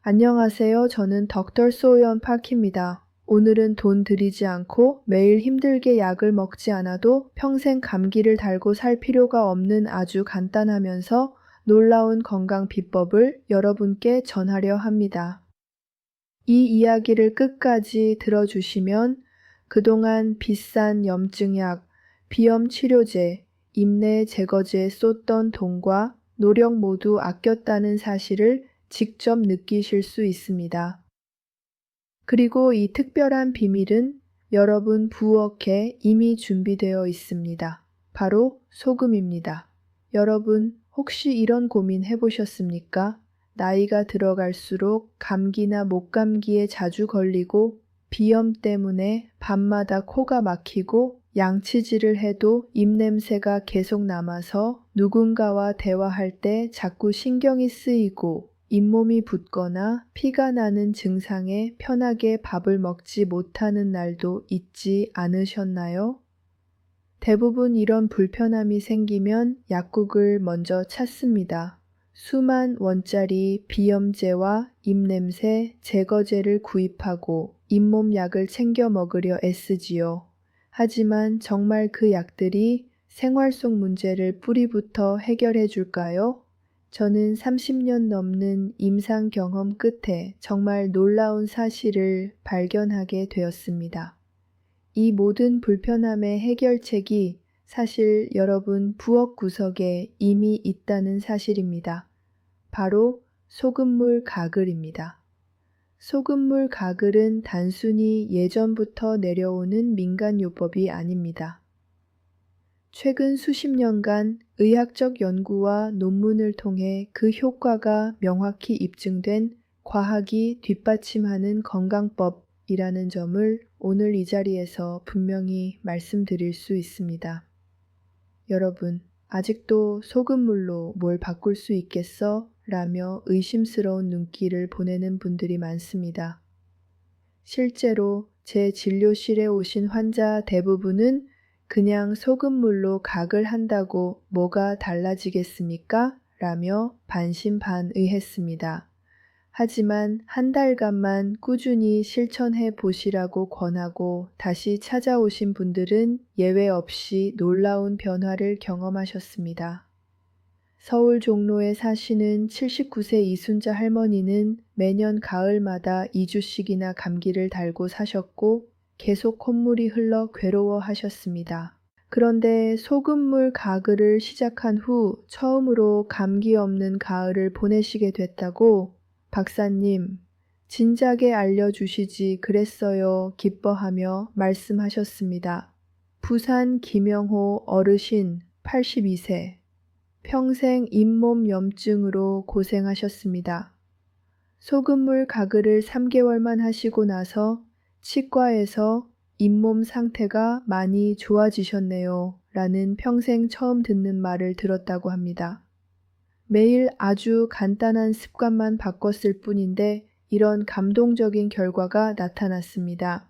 안녕하세요. 저는 덕터 소연 파키입니다. 오늘은 돈 들이지 않고 매일 힘들게 약을 먹지 않아도 평생 감기를 달고 살 필요가 없는 아주 간단하면서 놀라운 건강 비법을 여러분께 전하려 합니다. 이 이야기를 끝까지 들어주시면 그동안 비싼 염증약, 비염 치료제, 인내 제거제에 쏟던 돈과 노력 모두 아꼈다는 사실을 직접 느끼실 수 있습니다. 그리고 이 특별한 비밀은 여러분 부엌에 이미 준비되어 있습니다. 바로 소금입니다. 여러분 혹시 이런 고민 해보셨습니까? 나이가 들어갈수록 감기나 목감기에 자주 걸리고 비염 때문에 밤마다 코가 막히고 양치질을 해도 입냄새가 계속 남아서 누군가와 대화할 때 자꾸 신경이 쓰이고 잇몸이 붓거나 피가 나는 증상에 편하게 밥을 먹지 못하는 날도 있지 않으셨나요? 대부분 이런 불편함이 생기면 약국을 먼저 찾습니다. 수만 원짜리 비염제와 입냄새 제거제를 구입하고 잇몸 약을 챙겨 먹으려 애쓰지요. 하지만 정말 그 약들이 생활 속 문제를 뿌리부터 해결해 줄까요? 저는 30년 넘는 임상 경험 끝에 정말 놀라운 사실을 발견하게 되었습니다. 이 모든 불편함의 해결책이 사실 여러분 부엌 구석에 이미 있다는 사실입니다. 바로 소금물 가글입니다. 소금물 가글은 단순히 예전부터 내려오는 민간요법이 아닙니다. 최근 수십 년간 의학적 연구와 논문을 통해 그 효과가 명확히 입증된 과학이 뒷받침하는 건강법이라는 점을 오늘 이 자리에서 분명히 말씀드릴 수 있습니다. 여러분, 아직도 소금물로 뭘 바꿀 수 있겠어? 라며 의심스러운 눈길을 보내는 분들이 많습니다. 실제로 제 진료실에 오신 환자 대부분은 그냥 소금물로 각을 한다고 뭐가 달라지겠습니까? 라며 반신반의했습니다. 하지만 한 달간만 꾸준히 실천해 보시라고 권하고 다시 찾아오신 분들은 예외 없이 놀라운 변화를 경험하셨습니다. 서울 종로에 사시는 79세 이순자 할머니는 매년 가을마다 2주씩이나 감기를 달고 사셨고 계속 콧물이 흘러 괴로워하셨습니다. 그런데 소금물 가글을 시작한 후 처음으로 감기 없는 가을을 보내시게 됐다고 박사님, 진작에 알려주시지 그랬어요 기뻐하며 말씀하셨습니다. 부산 김영호 어르신 82세. 평생 잇몸 염증으로 고생하셨습니다. 소금물 가글을 3개월만 하시고 나서 치과에서 잇몸 상태가 많이 좋아지셨네요. 라는 평생 처음 듣는 말을 들었다고 합니다. 매일 아주 간단한 습관만 바꿨을 뿐인데 이런 감동적인 결과가 나타났습니다.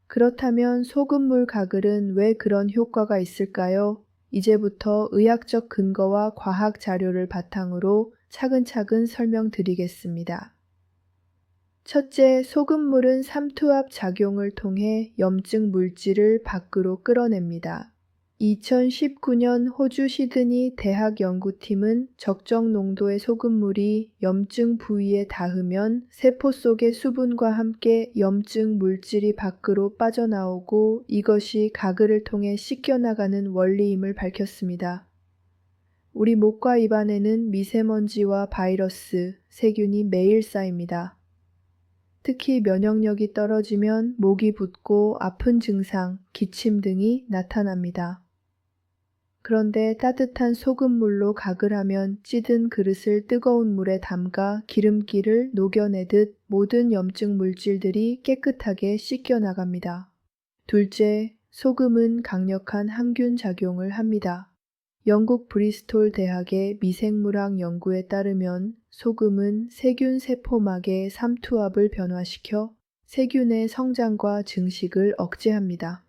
그렇다면 소금물 가글은 왜 그런 효과가 있을까요? 이제부터 의학적 근거와 과학 자료를 바탕으로 차근차근 설명드리겠습니다. 첫째, 소금물은 삼투압 작용을 통해 염증 물질을 밖으로 끌어냅니다. 2019년 호주 시드니 대학 연구팀은 적정 농도의 소금물이 염증 부위에 닿으면 세포 속의 수분과 함께 염증 물질이 밖으로 빠져나오고 이것이 가글을 통해 씻겨나가는 원리임을 밝혔습니다. 우리 목과 입안에는 미세먼지와 바이러스, 세균이 매일 쌓입니다. 특히 면역력이 떨어지면 목이 붓고 아픈 증상, 기침 등이 나타납니다. 그런데 따뜻한 소금물로 각을 하면 찌든 그릇을 뜨거운 물에 담가 기름기를 녹여내듯 모든 염증 물질들이 깨끗하게 씻겨나갑니다. 둘째, 소금은 강력한 항균 작용을 합니다. 영국 브리스톨 대학의 미생물학 연구에 따르면 소금은 세균 세포막의 삼투압을 변화시켜 세균의 성장과 증식을 억제합니다.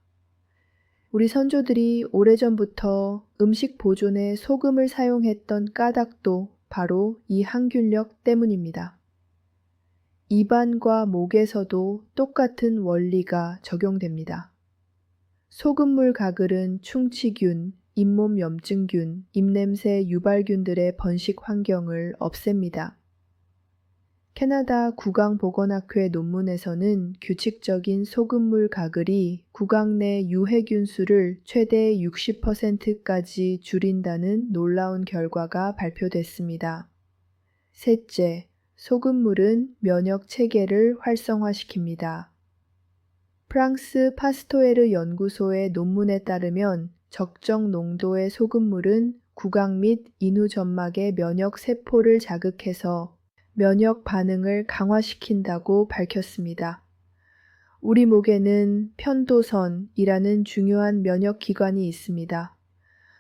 우리 선조들이 오래전부터 음식 보존에 소금을 사용했던 까닭도 바로 이 항균력 때문입니다. 입안과 목에서도 똑같은 원리가 적용됩니다. 소금물 가글은 충치균, 잇몸 염증균, 입냄새 유발균들의 번식 환경을 없앱니다. 캐나다 국왕보건학회 논문에서는 규칙적인 소금물 가글이 국왕 내 유해균 수를 최대 60%까지 줄인다는 놀라운 결과가 발표됐습니다. 셋째, 소금물은 면역 체계를 활성화시킵니다. 프랑스 파스토에르 연구소의 논문에 따르면 적정 농도의 소금물은 구강 및 인후 점막의 면역 세포를 자극해서 면역 반응을 강화시킨다고 밝혔습니다. 우리 목에는 편도선이라는 중요한 면역 기관이 있습니다.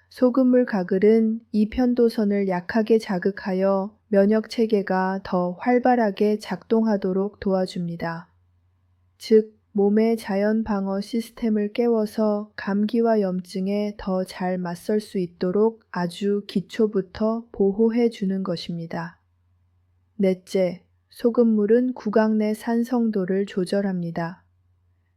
소금물 가글은 이 편도선을 약하게 자극하여 면역 체계가 더 활발하게 작동하도록 도와줍니다. 즉, 몸의 자연 방어 시스템을 깨워서 감기와 염증에 더 잘 맞설 수 있도록 아주 기초부터 보호해 주는 것입니다. 넷째, 소금물은 구강 내 산성도를 조절합니다.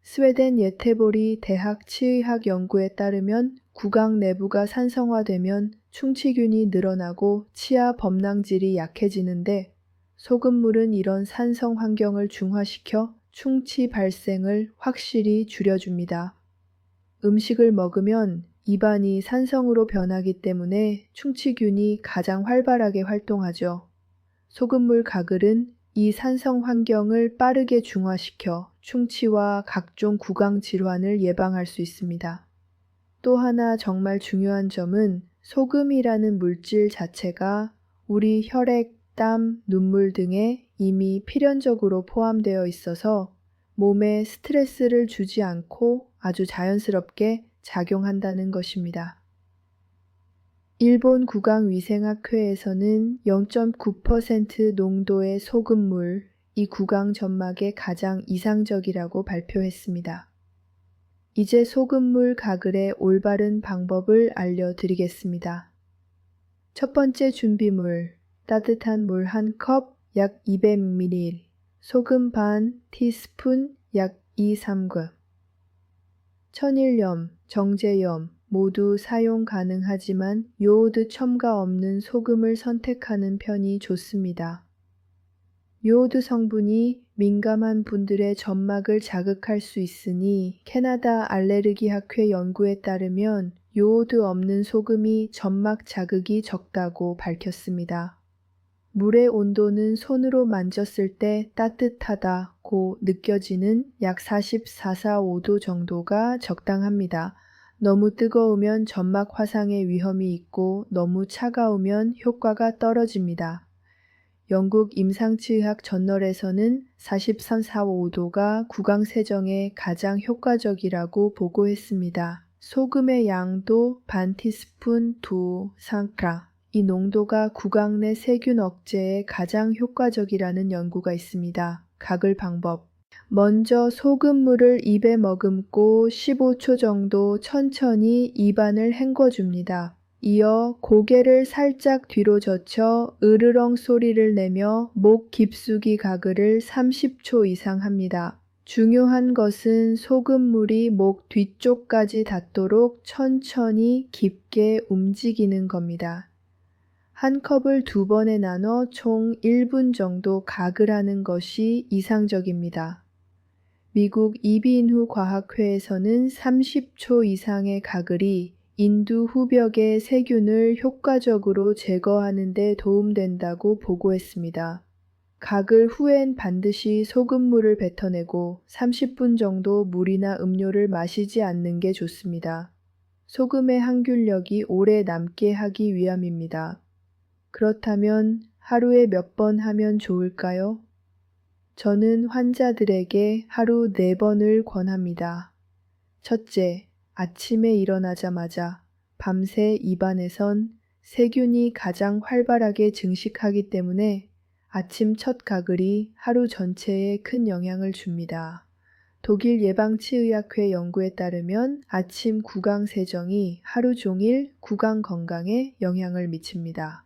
스웨덴 예테보리 대학 치의학 연구에 따르면 구강 내부가 산성화되면 충치균이 늘어나고 치아 범랑질이 약해지는데 소금물은 이런 산성 환경을 중화시켜 충치 발생을 확실히 줄여줍니다. 음식을 먹으면 입안이 산성으로 변하기 때문에 충치균이 가장 활발하게 활동하죠. 소금물 가글은 이 산성 환경을 빠르게 중화시켜 충치와 각종 구강 질환을 예방할 수 있습니다. 또 하나 정말 중요한 점은 소금이라는 물질 자체가 우리 혈액, 땀, 눈물 등에 이미 필연적으로 포함되어 있어서 몸에 스트레스를 주지 않고 아주 자연스럽게 작용한다는 것입니다. 일본 구강위생학회에서는 0.9% 농도의 소금물, 이 구강 점막에 가장 이상적이라고 발표했습니다. 이제 소금물 가글의 올바른 방법을 알려드리겠습니다. 첫 번째 준비물, 따뜻한 물 1컵 약 200ml, 소금 반 티스푼 약 2~3그. 천일염, 정제염 모두 사용 가능하지만 요오드 첨가 없는 소금을 선택하는 편이 좋습니다. 요오드 성분이 민감한 분들의 점막을 자극할 수 있으니 캐나다 알레르기 학회 연구에 따르면 요오드 없는 소금이 점막 자극이 적다고 밝혔습니다. 물의 온도는 손으로 만졌을 때 따뜻하다고 느껴지는 약 44~45도 정도가 적당합니다. 너무 뜨거우면 점막 화상의 위험이 있고 너무 차가우면 효과가 떨어집니다. 영국 임상치의학 저널에서는 43~45도가 구강 세정에 가장 효과적이라고 보고했습니다. 소금의 양도 반 티스푼 2~3g. 이 농도가 구강 내 세균 억제에 가장 효과적이라는 연구가 있습니다. 가글 방법. 먼저 소금물을 입에 머금고 15초 정도 천천히 입안을 헹궈줍니다. 이어 고개를 살짝 뒤로 젖혀 으르렁 소리를 내며 목 깊숙이 가글을 30초 이상 합니다. 중요한 것은 소금물이 목 뒤쪽까지 닿도록 천천히 깊게 움직이는 겁니다. 한 컵을 2번에 나눠 총 1분 정도 가글하는 것이 이상적입니다. 미국 이비인후 과학회에서는 30초 이상의 가글이 인두 후벽의 세균을 효과적으로 제거하는 데 도움된다고 보고했습니다. 가글 후엔 반드시 소금물을 뱉어내고 30분 정도 물이나 음료를 마시지 않는 게 좋습니다. 소금의 항균력이 오래 남게 하기 위함입니다. 그렇다면 하루에 몇 번 하면 좋을까요? 저는 환자들에게 하루 4번을 권합니다. 첫째, 아침에 일어나자마자 밤새 입안에선 세균이 가장 활발하게 증식하기 때문에 아침 첫 가글이 하루 전체에 큰 영향을 줍니다. 독일 예방치의학회 연구에 따르면 아침 구강 세정이 하루 종일 구강 건강에 영향을 미칩니다.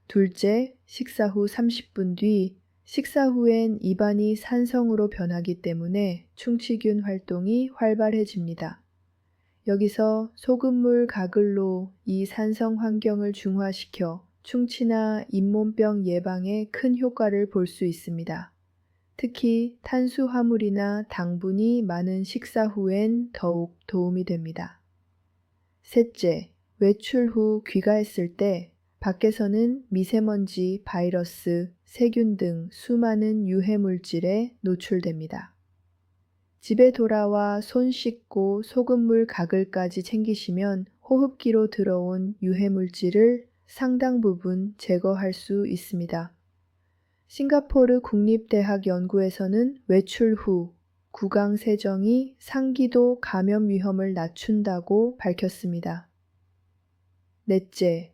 둘째, 식사 후 30분 뒤 식사 후엔 입안이 산성으로 변하기 때문에 충치균 활동이 활발해집니다. 여기서 소금물 가글로 이 산성 환경을 중화시켜 충치나 잇몸병 예방에 큰 효과를 볼 수 있습니다. 특히 탄수화물이나 당분이 많은 식사 후엔 더욱 도움이 됩니다. 셋째, 외출 후 귀가했을 때 밖에서는 미세먼지, 바이러스, 세균 등 수많은 유해 물질에 노출됩니다. 집에 돌아와 손 씻고 소금물 가글까지 챙기시면 호흡기로 들어온 유해 물질을 상당 부분 제거할 수 있습니다. 싱가포르 국립대학 연구에서는 외출 후 구강 세정이 상기도 감염 위험을 낮춘다고 밝혔습니다. 넷째,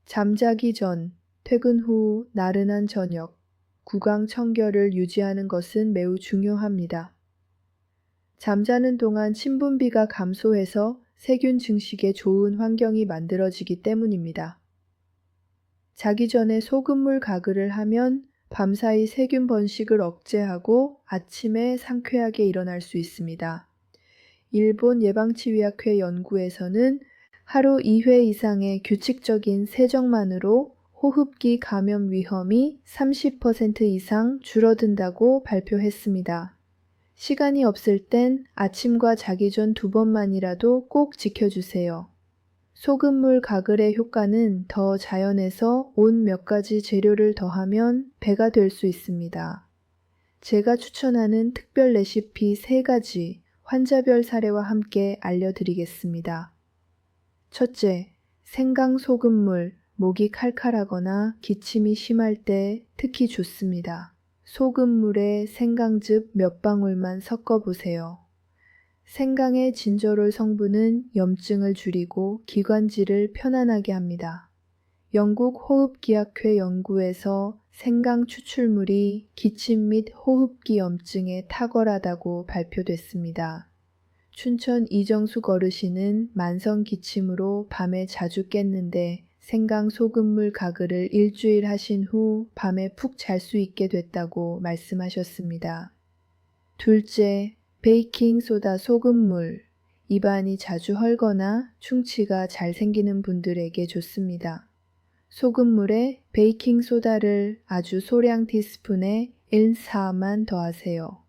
잠자기 전, 퇴근 후 나른한 저녁, 구강 청결을 유지하는 것은 매우 중요합니다. 잠자는 동안 침분비가 감소해서 세균 증식에 좋은 환경이 만들어지기 때문입니다. 자기 전에 소금물 가글을 하면 밤사이 세균 번식을 억제하고 아침에 상쾌하게 일어날 수 있습니다. 일본 예방치의학회 연구에서는 하루 2회 이상의 규칙적인 세정만으로 호흡기 감염 위험이 30% 이상 줄어든다고 발표했습니다. 시간이 없을 땐 아침과 자기 전 2번만이라도 꼭 지켜주세요. 소금물 가글의 효과는 더 자연에서 온 몇 가지 재료를 더하면 배가 될 수 있습니다. 제가 추천하는 특별 레시피 3가지 환자별 사례와 함께 알려드리겠습니다. 첫째, 생강 소금물, 목이 칼칼하거나 기침이 심할 때 특히 좋습니다. 소금물에 생강즙 몇 방울만 섞어보세요. 생강의 진저롤 성분은 염증을 줄이고 기관지를 편안하게 합니다. 영국 호흡기학회 연구에서 생강 추출물이 기침 및 호흡기 염증에 탁월하다고 발표됐습니다. 춘천 이정숙 어르신은 만성 기침으로 밤에 자주 깼는데 생강 소금물 가글을 일주일 하신 후 밤에 푹 잘 수 있게 됐다고 말씀하셨습니다. 둘째, 베이킹소다 소금물. 입안이 자주 헐거나 충치가 잘 생기는 분들에게 좋습니다. 소금물에 베이킹소다를 아주 소량 티스푼에 1/4만 더하세요.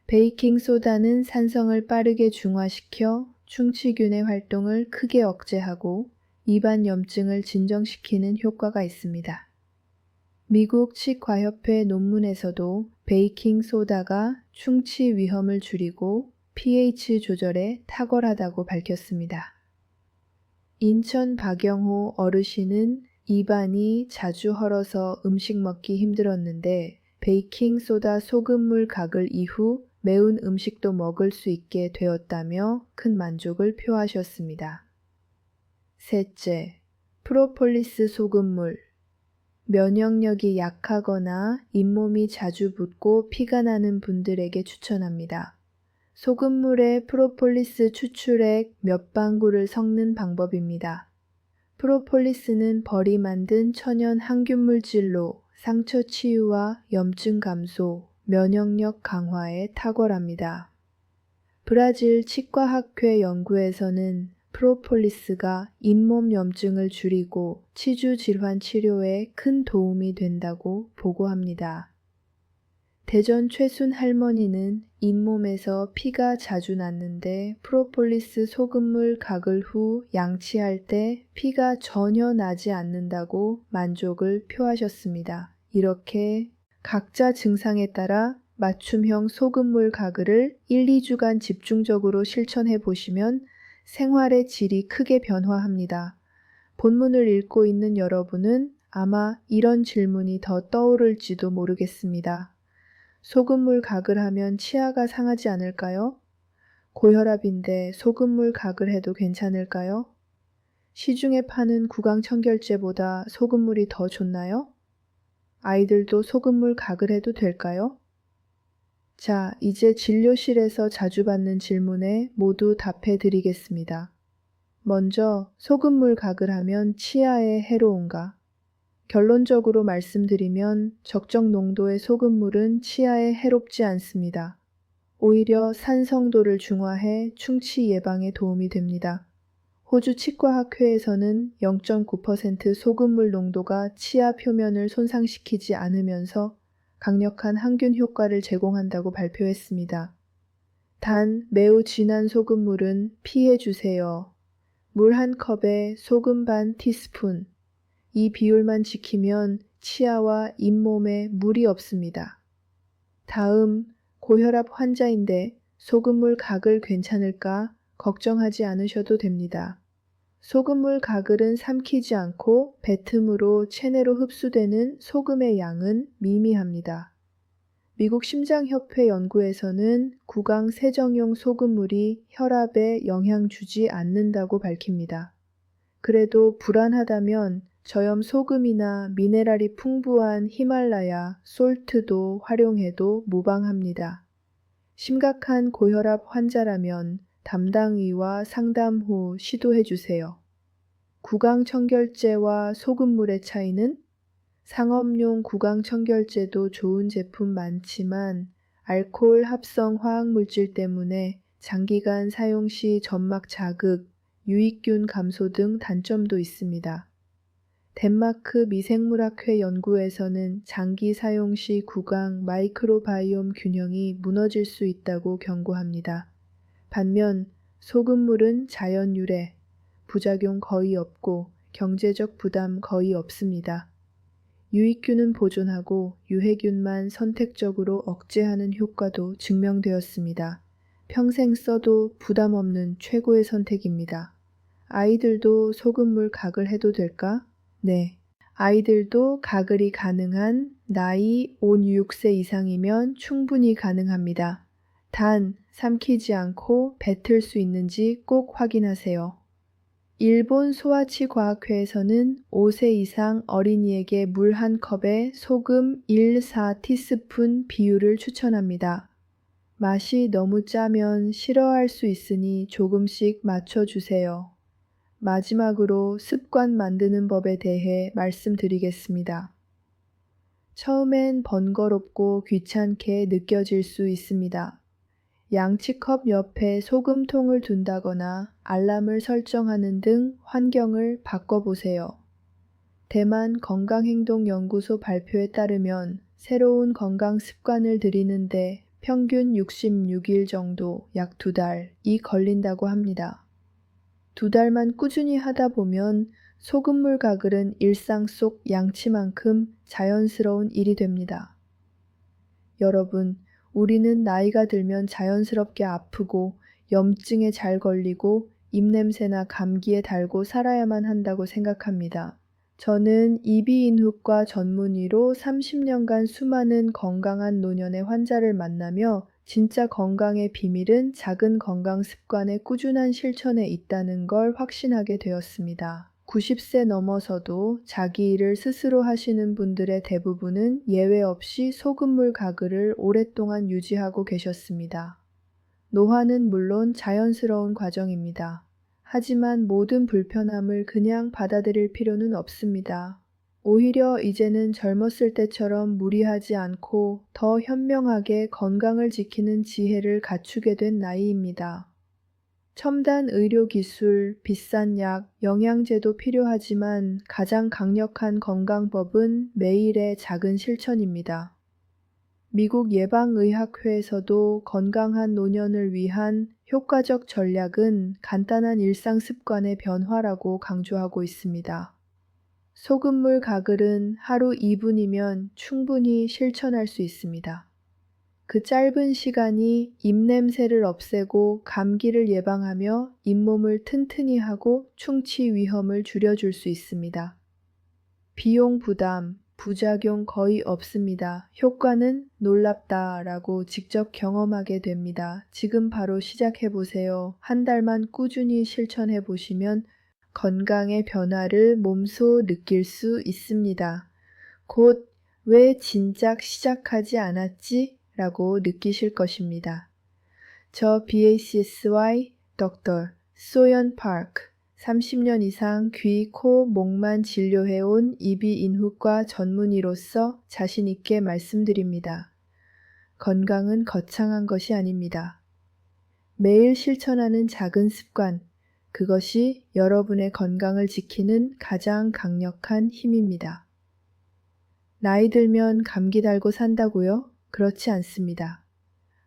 베이킹소다는 산성을 빠르게 중화시켜 충치균의 활동을 크게 억제하고 입안 염증을 진정시키는 효과가 있습니다. 미국 치과협회 논문에서도 베이킹소다가 충치 위험을 줄이고 pH 조절에 탁월하다고 밝혔습니다. 인천 박영호 어르신은 입안이 자주 헐어서 음식 먹기 힘들었는데 베이킹소다 소금물 가글 이후 매운 음식도 먹을 수 있게 되었다며 큰 만족을 표하셨습니다. 셋째, 프로폴리스 소금물. 면역력이 약하거나 잇몸이 자주 붓고 피가 나는 분들에게 추천합니다. 소금물에 프로폴리스 추출액 몇 방울을 섞는 방법입니다. 프로폴리스는 벌이 만든 천연 항균 물질로 상처 치유와 염증 감소, 면역력 강화에 탁월합니다. 브라질 치과학회 연구에서는 프로폴리스가 잇몸 염증을 줄이고 치주 질환 치료에 큰 도움이 된다고 보고합니다. 대전 최순 할머니는 잇몸에서 피가 자주 났는데 프로폴리스 소금물 가글 후 양치할 때 피가 전혀 나지 않는다고 만족을 표하셨습니다. 이렇게 각자 증상에 따라 맞춤형 소금물 가글을 1-2주간 집중적으로 실천해 보시면 생활의 질이 크게 변화합니다. 본문을 읽고 있는 여러분은 아마 이런 질문이 더 떠오를지도 모르겠습니다. 소금물 가글 하면 치아가 상하지 않을까요? 고혈압인데 소금물 가글 해도 괜찮을까요? 시중에 파는 구강청결제보다 소금물이 더 좋나요? 아이들도 소금물 가글 해도 될까요? 자, 이제 진료실에서 자주 받는 질문에 모두 답해 드리겠습니다. 먼저, 소금물 가글 하면 치아에 해로운가? 결론적으로 말씀드리면 적정 농도의 소금물은 치아에 해롭지 않습니다. 오히려 산성도를 중화해 충치 예방에 도움이 됩니다. 호주 치과학회에서는 0.9% 소금물 농도가 치아 표면을 손상시키지 않으면서 강력한 항균 효과를 제공한다고 발표했습니다. 단, 매우 진한 소금물은 피해 주세요. 물 한 컵에 소금 반 티스푼. 이 비율만 지키면 치아와 잇몸에 물이 없습니다. 다음, 고혈압 환자인데 소금물 가글 괜찮을까 걱정하지 않으셔도 됩니다. 소금물 가글은 삼키지 않고 뱉음으로 체내로 흡수되는 소금의 양은 미미합니다. 미국 심장협회 연구에서는 구강 세정용 소금물이 혈압에 영향 주지 않는다고 밝힙니다. 그래도 불안하다면 저염 소금이나 미네랄이 풍부한 히말라야, 솔트도 활용해도 무방합니다. 심각한 고혈압 환자라면 담당의와 상담 후 시도해 주세요. 구강청결제와 소금물의 차이는? 상업용 구강청결제도 좋은 제품 많지만 알코올 합성 화학물질 때문에 장기간 사용 시 점막 자극, 유익균 감소 등 단점도 있습니다. 덴마크 미생물학회 연구에서는 장기 사용 시 구강 마이크로바이옴 균형이 무너질 수 있다고 경고합니다. 반면 소금물은 자연 유래, 부작용 거의 없고 경제적 부담 거의 없습니다. 유익균은 보존하고 유해균만 선택적으로 억제하는 효과도 증명되었습니다. 평생 써도 부담 없는 최고의 선택입니다. 아이들도 소금물 가글 해도 될까? 네. 아이들도 가글이 가능한 나이 5, 6세 이상이면 충분히 가능합니다. 단, 삼키지 않고 뱉을 수 있는지 꼭 확인하세요. 일본 소아치과학회에서는 5세 이상 어린이에게 물 한 컵에 소금 1~4티스푼 비율을 추천합니다. 맛이 너무 짜면 싫어할 수 있으니 조금씩 맞춰주세요. 마지막으로 습관 만드는 법에 대해 말씀드리겠습니다. 처음엔 번거롭고 귀찮게 느껴질 수 있습니다. 양치컵 옆에 소금통을 둔다거나 알람을 설정하는 등 환경을 바꿔보세요. 대만 건강행동연구소 발표에 따르면 새로운 건강 습관을 들이는데 평균 66일 정도, 약 2달이 걸린다고 합니다. 2달만 꾸준히 하다 보면 소금물 가글은 일상 속 양치만큼 자연스러운 일이 됩니다. 여러분, 우리는 나이가 들면 자연스럽게 아프고 염증에 잘 걸리고 입냄새나 감기에 달고 살아야만 한다고 생각합니다. 저는 이비인후과 전문의로 30년간 수많은 건강한 노년의 환자를 만나며 진짜 건강의 비밀은 작은 건강 습관의 꾸준한 실천에 있다는 걸 확신하게 되었습니다. 90세 넘어서도 자기 일을 스스로 하시는 분들의 대부분은 예외 없이 소금물 가글을 오랫동안 유지하고 계셨습니다. 노화는 물론 자연스러운 과정입니다. 하지만 모든 불편함을 그냥 받아들일 필요는 없습니다. 오히려 이제는 젊었을 때처럼 무리하지 않고 더 현명하게 건강을 지키는 지혜를 갖추게 된 나이입니다. 첨단 의료기술, 비싼 약, 영양제도 필요하지만 가장 강력한 건강법은 매일의 작은 실천입니다. 미국 예방의학회에서도 건강한 노년을 위한 효과적 전략은 간단한 일상 습관의 변화라고 강조하고 있습니다. 소금물 가글은 하루 2분이면 충분히 실천할 수 있습니다. 그 짧은 시간이 입냄새를 없애고 감기를 예방하며 잇몸을 튼튼히 하고 충치 위험을 줄여줄 수 있습니다. 비용 부담, 부작용 거의 없습니다. 효과는 놀랍다라고 직접 경험하게 됩니다. 지금 바로 시작해보세요. 한 달만 꾸준히 실천해보시면 건강의 변화를 몸소 느낄 수 있습니다. 곧 왜 진작 시작하지 않았지? 라고 느끼실 것입니다. 저 BACSY Dr. 소연 파크 30년 이상 귀, 코, 목만 진료해온 이비인후과 전문의로서 자신있게 말씀드립니다. 건강은 거창한 것이 아닙니다. 매일 실천하는 작은 습관, 그것이 여러분의 건강을 지키는 가장 강력한 힘입니다. 나이 들면 감기 달고 산다고요? 그렇지 않습니다.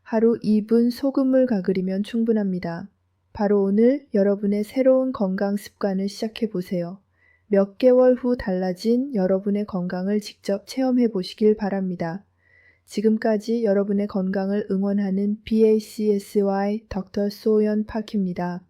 하루 2분 소금물 가그리면 충분합니다. 바로 오늘 여러분의 새로운 건강 습관을 시작해 보세요. 몇 개월 후 달라진 여러분의 건강을 직접 체험해 보시길 바랍니다. 지금까지 여러분의 건강을 응원하는 BACSY 닥터 소연 파키입니다.